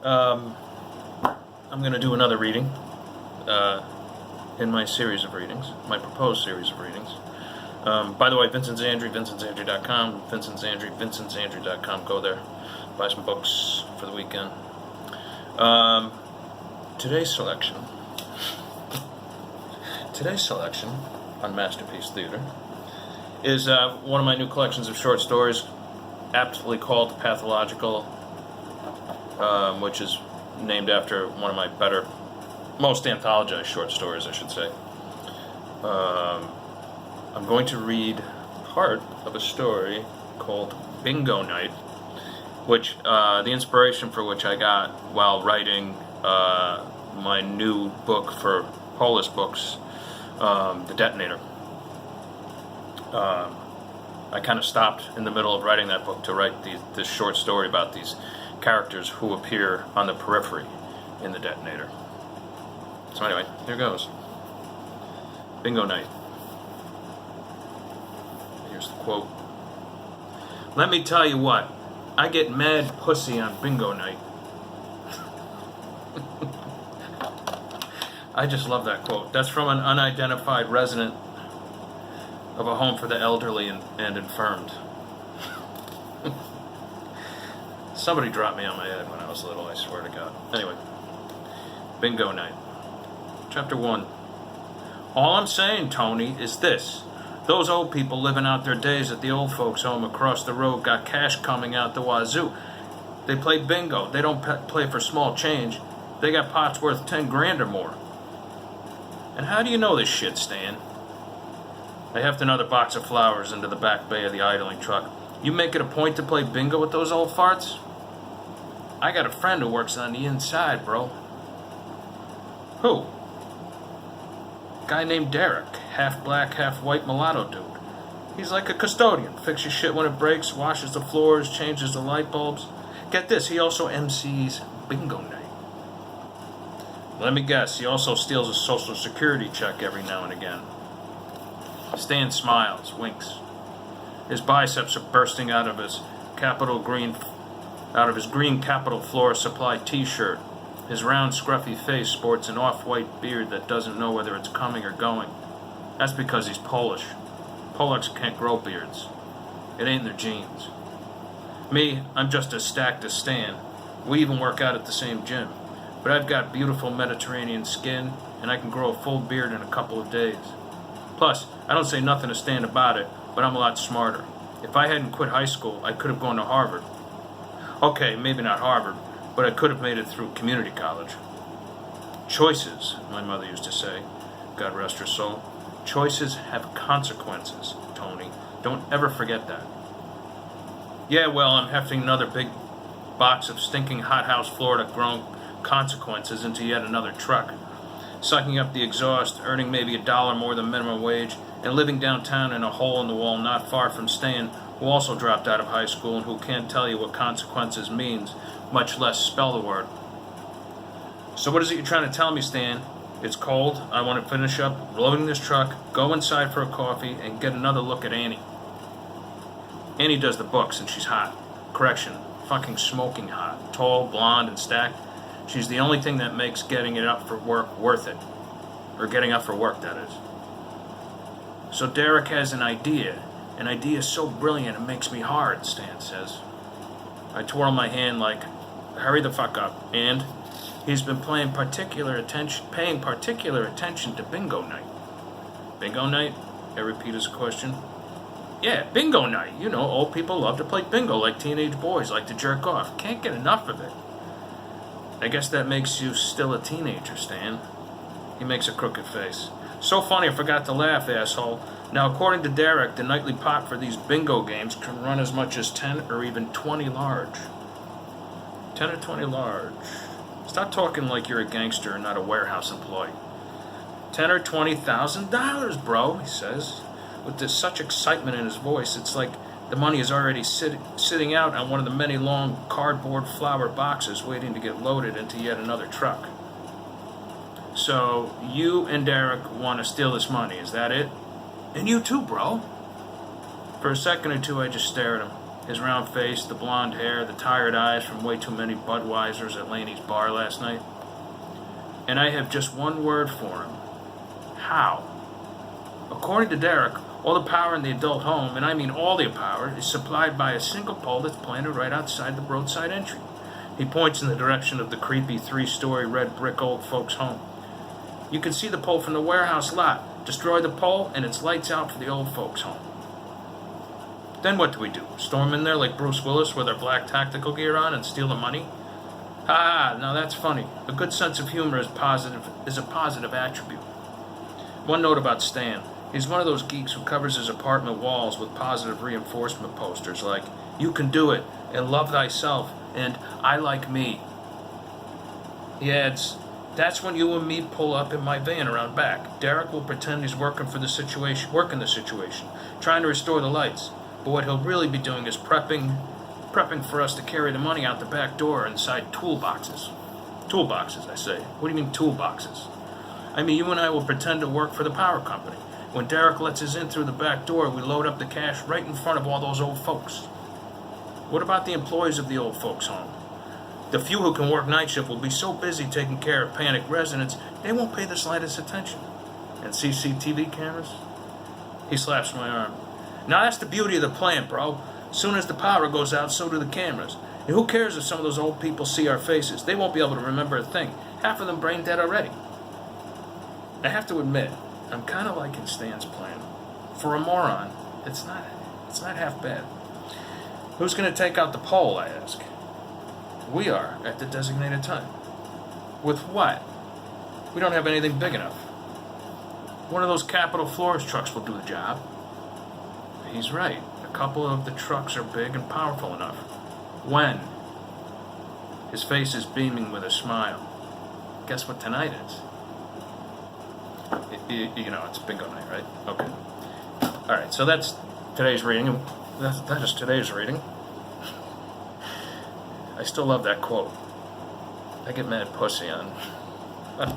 Um, I'm going to do another reading in my series of readings, my proposed series of readings. By the way, Vincent Zandri, vincentzandri.com, Vincent Zandri, vincentzandri.com. Go there, buy some books for the weekend. Today's selection on Masterpiece Theater is one of my new collections of short stories, aptly called Pathological, which is named after one of my most anthologized short stories, I should say. I'm going to read part of a story called Bingo Night, which the inspiration for which I got while writing my new book for Polis Books, The Detonator. I kind of stopped in the middle of writing that book to write this short story about these characters who appear on the periphery in The Detonator. So anyway, here goes. Bingo Night. Here's the quote. "Let me tell you what, I get mad pussy on bingo night." I just love that quote. That's from an unidentified resident of a home for the elderly and infirmed. Somebody dropped me on my head when I was little, I swear to God. Anyway, Bingo Night. Chapter 1. "All I'm saying, Tony, is this. Those old people living out their days at the old folks' home across the road got cash coming out the wazoo. They play bingo. They don't play for small change. They got pots worth 10 grand or more. And how do you know this shit, Stan? I heft another box of flowers into the back bay of the idling truck. You make it a point to play bingo with those old farts? I got a friend who works on the inside, bro." "Who?" "Guy named Derek. Half black, half white mulatto dude. He's like a custodian. Fixes shit when it breaks, washes the floors, changes the light bulbs. Get this, he also MCs bingo night. Let me guess, he also steals a social security check every now and again." Stan smiles, winks. His biceps are bursting out of his green Capital Floor Supply t-shirt. His round, scruffy face sports an off-white beard that doesn't know whether it's coming or going. That's because he's Polish. Polacks can't grow beards. It ain't in their genes. Me, I'm just as stacked as Stan. We even work out at the same gym. But I've got beautiful Mediterranean skin, and I can grow a full beard in a couple of days. Plus, I don't say nothing to Stan about it, but I'm a lot smarter. If I hadn't quit high school, I could have gone to Harvard. Okay, maybe not Harvard, but I could have made it through community college. Choices, my mother used to say, God rest her soul. Choices have consequences, Tony. Don't ever forget that. Yeah, well, I'm hefting another big box of stinking hothouse Florida-grown consequences into yet another truck, sucking up the exhaust, earning maybe $1 more than minimum wage, and living downtown in a hole in the wall not far from Stan, who also dropped out of high school and who can't tell you what consequences means, much less spell the word. So what is it you're trying to tell me, Stan? It's cold, I want to finish up loading this truck, go inside for a coffee, and get another look at Annie. Annie does the books, and she's hot. Correction, fucking smoking hot. Tall, blonde, and stacked. She's the only thing that makes getting it up for work worth it. Or getting up for work, that is. So Derek has an idea so brilliant it makes me hard, Stan says. I twirl my hand like, hurry the fuck up. And he's been paying particular attention to bingo night. Bingo night? I repeat his question. Yeah, bingo night. You know, old people love to play bingo like teenage boys like to jerk off. Can't get enough of it. I guess that makes you still a teenager, Stan. He makes a crooked face. So funny I forgot to laugh, asshole. Now, according to Derek, the nightly pot for these bingo games can run as much as 10 or even 20 large. 10 or 20 large. Stop talking like you're a gangster and not a warehouse employee. $10,000 or $20,000, bro, he says, with such excitement in his voice. It's like the money is already sitting out on one of the many long cardboard flower boxes waiting to get loaded into yet another truck. So, you and Derek want to steal this money, is that it? And you too, bro. For a second or two, I just stare at him. His round face, the blonde hair, the tired eyes from way too many Budweisers at Laney's bar last night. And I have just one word for him. How? According to Derek, all the power in the adult home, and I mean all the power, is supplied by a single pole that's planted right outside the roadside entry. He points in the direction of the creepy 3-story red brick old folks' home. You can see the pole from the warehouse lot. Destroy the pole, and it's lights out for the old folks' home. Then what do we do? Storm in there like Bruce Willis with our black tactical gear on and steal the money? Now that's funny. A good sense of humor is a positive attribute. One note about Stan. He's one of those geeks who covers his apartment walls with positive reinforcement posters like, "You can do it," and "Love thyself," and "I like me." He adds, "That's when you and me pull up in my van around back. Derek will pretend he's working the situation, trying to restore the lights. But what he'll really be doing is prepping for us to carry the money out the back door inside toolboxes. Toolboxes, I say. What do you mean toolboxes? I mean, you and I will pretend to work for the power company. When Derek lets us in through the back door, we load up the cash right in front of all those old folks. What about the employees of the old folks' home? The few who can work night shift will be so busy taking care of panicked residents, they won't pay the slightest attention. And CCTV cameras?" He slaps my arm. "Now that's the beauty of the plan, bro. Soon as the power goes out, so do the cameras. And who cares if some of those old people see our faces? They won't be able to remember a thing. Half of them brain dead already." I have to admit, I'm kind of liking Stan's plan. For a moron, it's not half bad. "Who's going to take out the pole?" I ask. "We are, at the designated time." "With what?" "We don't have anything big enough." "One of those Capitol Floors trucks will do the job." He's right. A couple of the trucks are big and powerful enough. "When?" His face is beaming with a smile. "Guess what tonight is?" You know, it's bingo night, right? Okay. Alright, so that's today's reading. That is today's reading. I still love that quote. I get mad pussy on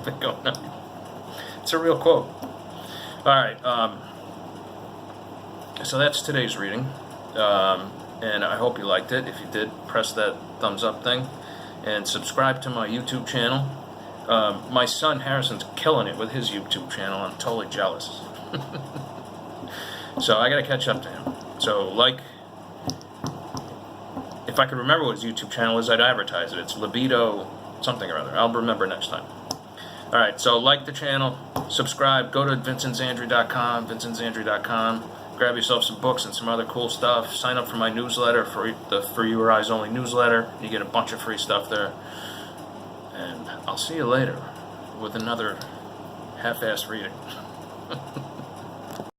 bingo night. It's a real quote. Alright, so that's today's reading. And I hope you liked it. If you did, press that thumbs up thing. And subscribe to my YouTube channel. My son Harrison's killing it with his YouTube channel. I'm totally jealous. So I gotta catch up to him. So if I could remember what his YouTube channel is, I'd advertise it. It's Libido something or other. I'll remember next time. Alright, so like the channel, subscribe, go to vincentzandri.com, grab yourself some books and some other cool stuff. Sign up for my newsletter, for the For Your Eyes Only newsletter. You get a bunch of free stuff there. And I'll see you later with another half-assed reading.